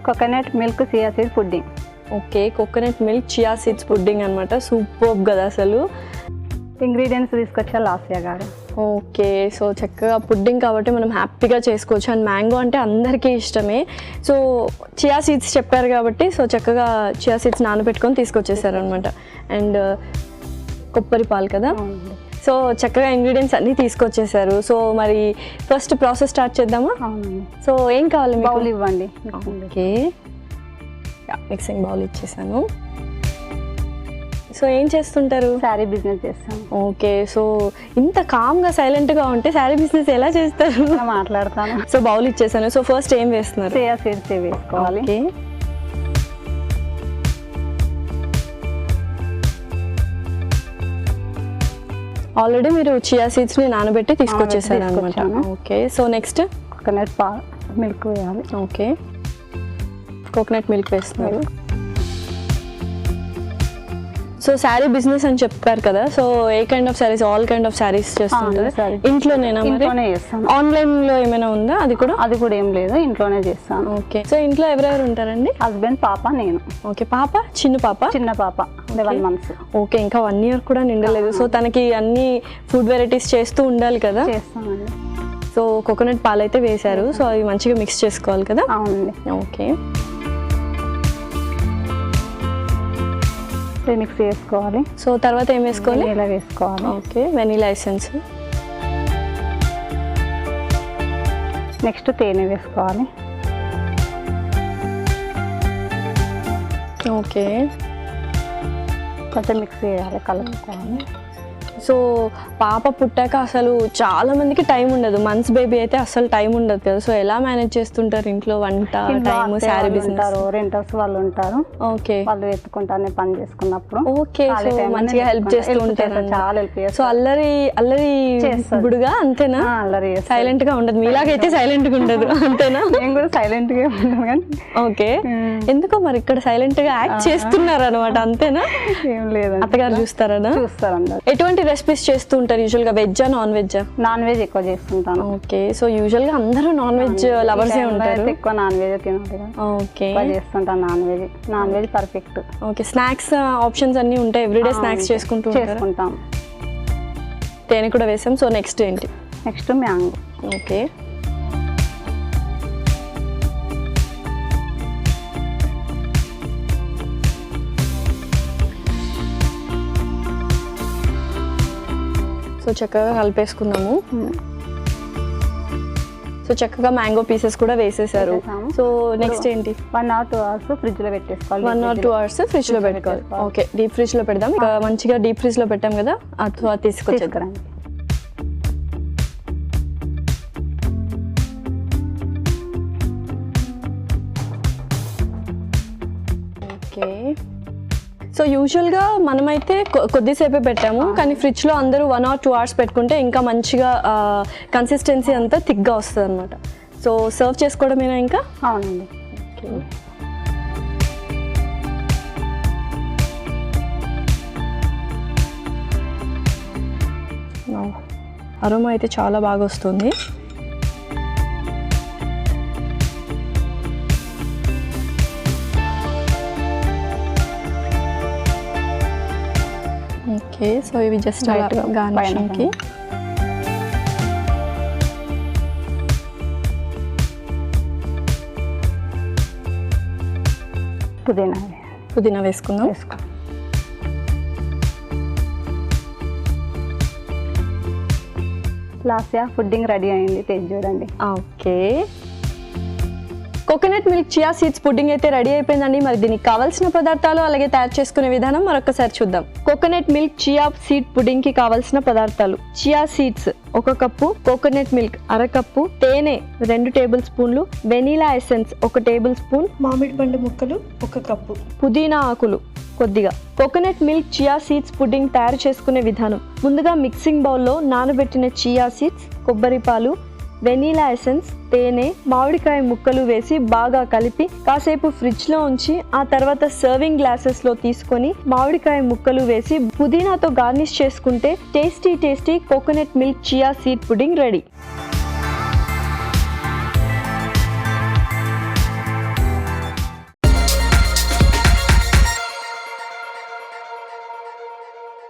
Coconut milk chia seeds pudding. Okay, coconut milk chia seeds pudding అనమాట. Super కదా అసలు. Ingredients తీసుకొచ్చా లాస్యా గారు. ఓకే, సో చక్కగా పుడ్డింగ్ కాబట్టి మనం హ్యాపీగా చేసుకోవచ్చు. అండ్ మ్యాంగో అంటే అందరికీ ఇష్టమే. సో చియా సీడ్స్ చెప్పారు కాబట్టి సో చక్కగా చియా సీడ్స్ నానబెట్టుకొని తీసుకొచ్చేసారు అనమాట. అండ్ కొబ్బరి పాలు కదా. సో చక్కగా ఇంగ్రీడియంట్స్ అన్నీ తీసుకొచ్చేసారు. సో మరి ఫస్ట్ ప్రాసెస్ స్టార్ట్ చేద్దామా? సో ఏం కావాలి? బౌల్ ఇవ్వండి. ఓకే, మిక్సింగ్ బౌల్ ఇచ్చేసాను. సో ఏం చేస్తుంటారు? శారీ బిజినెస్ చేస్తాను. ఓకే, సో ఇంత కామ్గా సైలెంట్గా ఉంటే శారీ బిజినెస్ ఎలా చేస్తారు? మాట్లాడతాను. సో బౌల్ ఇచ్చేసాను. సో ఫస్ట్ ఏం వేస్తున్నారు? చియా సీడ్స్ వేసుకోవాలి. ఓకే, ఆల్రెడీ మీరు చియా సీడ్స్ని నానబెట్టి తీసుకొచ్చేసారు అనమాట. Okay, so next coconut milk వేయాలి. ఓకే, కోకోనట్ మిల్క్ వేస్తున్నారు. సో శారీ బిజినెస్ అని చెప్పారు కదా. So A kind of saris? All kind of saris చేస్తుంటారు. ఇంట్లోనేనా? ఇంట్లోనే చేస్తాను. ఆన్లైన్ లో ఏమైనా ఉందా? అది కూడా ఏం లేదు, ఇంట్లోనే చేస్తాను. ఓకే, సో ఇంట్లో ఎవరెవరు ఉంటారండి? హస్బెండ్, పాప, నేను. ఓకే, పాప చిన్న పాప 11 months. ఓకే, ఇంకా 1 year కూడా నిండలేదు. సో తనకి అన్ని ఫుడ్ వెరైటీస్ చేస్తూ ఉండాలి కదా. చేస్తానండి. సో కోకోనట్ పాలు అయితే వేశారు. సో అవి మంచిగా మిక్స్ చేసుకోవాలి కదా. అవునండి. ఓకే, మిక్స్ చేసుకోవాలి. సో తర్వాత ఏం వేసుకోవాలి? వెనిలా వేసుకోవాలి. Okay, vanilla essence. నెక్స్ట్ తేనె వేసుకోవాలి. ఓకే, కొంచెం మిక్స్ చేయాలి, కలుపుకోవాలి. సో పాప పుట్టాక అసలు చాలా మందికి టైం ఉండదు. మంత్స్ బేబీ అయితే అసలు టైం ఉండదు కదా. సో ఎలా మేనేజ్ చేస్తుంటారు ఇంట్లో వంట, టైం, శారీ బిజినెస్? రెంటర్స్ వాళ్ళు ఉంటారు. ఓకే, వాళ్ళు ఎత్తుకుంటానే పని చేసుకున్నప్పుడు. ఓకే, సో మంచిగా హెల్ప్ చేస్తూ ఉంటారు. చాలా హెల్ప్ చేస్తారు. సో అల్లరి గుడుగా అంతేనా? అల్లరి సైలెంట్ గా ఉండదు. మీలాగైతే సైలెంట్ గా ఉండదు అంతేనా? నేను కూడా సైలెంట్ గా ఉండను కానీ. ఓకే, ఎందుకో మరి ఇక్కడ సైలెంట్ గా యాక్ట్ చేస్తున్నారు అనమాట. అంతేనా? ఏం లేదు, అత్తగారు చూస్తారు అందరు. ఎటువంటి రెసిపీస్ చేస్తూ ఉంటారు యూజువల్ గా? వెజ్జా, నాన్ వెజ్జా? నాన్ వెజ్ ఎక్కువ చేస్తుంటాను. ఓకే, సో యూజువల్ గా అందరూ నాన్ వెజ్ లవర్స్ ఉంటారు. ఎక్కువ నాన్ వెజ్ తినాలి. ఓకే, చేస్తుంటాను non veg perfect. Okay, snacks options అన్ని ఉంటాయి. ఎవ్రీడే స్నాక్స్ చేసుకుంటాం. తేనె కూడా వేసాం. సో నెక్స్ట్ ఏంటి? Next mango. ఓకే, సో చక్కగా కలిపేసుకుందాము. సో చక్కగా మ్యాంగో పీసెస్ కూడా వేసేసారు. సో నెక్స్ట్ ఏంటి? 1 or 2 hours ఫ్రిడ్జ్ లో పెట్టేసుకోవాలి. 1 or 2 hours ఫ్రిడ్జ్ లో పెట్టుకోవాలి. ఓకే, డీప్ ఫ్రిడ్జ్ లో పెడదాం. ఇంకా మంచిగా డీప్ ఫ్రిడ్జ్ లో పెట్టాం కదా, అథవా తీసుకొచ్చేద్దాం. ఓకే, సో యూజువల్గా మనమైతే కొద్దిసేపే పెట్టాము, కానీ ఫ్రిడ్జ్లో అందరూ 1 or 2 hours పెట్టుకుంటే ఇంకా మంచిగా కన్సిస్టెన్సీ అంతా థిక్గా వస్తుంది అనమాట. సో సర్వ్ చేసుకోవడమేనా ఇంకా? అవునండి. ఓకే, అరోమా అయితే చాలా బాగా వస్తుంది. ఓకే, సో ఇవి జస్ట్ గార్నిషింగ్కి. పుదీనా వేసుకుందాం. లాస్యా పుడ్డింగ్ రెడీ అయింది, టేస్ట్ చూడండి. Okay, coconut milk chia seeds pudding అయితే రెడీ అయిపోయిందండి. మరి దీనికి కావాల్సిన పదార్థాలు అలాగే తయారు చేసుకునే విధానం మరొకసారి చూద్దాం. Coconut milk chia seed pudding కి కావాల్సిన పదార్థాలు: chia seeds 1 cup, coconut milk 1/2 cup, తేనె 2 టేబుల్ స్పూన్లు, వెనీలా ఎసెన్స్ 1 టేబుల్ స్పూన్, మామిడి పండు ముక్కలు 1 కప్పు, పుదీనా ఆకులు కొద్దిగా. Coconut milk chia seeds pudding తయారు చేసుకునే విధానం: ముందుగా మిక్సింగ్ బౌల్లో నానబెట్టిన చియా సీడ్స్, కొబ్బరి పాలు, వెనీలా ఎసెన్స్, తేనె, మామిడికాయ ముక్కలు వేసి బాగా కలిపి కాసేపు ఫ్రిడ్జ్ లో ఉంచి ఆ తర్వాత సర్వింగ్ గ్లాసెస్ లో తీసుకొని మామిడికాయ ముక్కలు వేసి పుదీనాతో గార్నిష్ చేసుకుంటే tasty coconut milk chia seed pudding ready.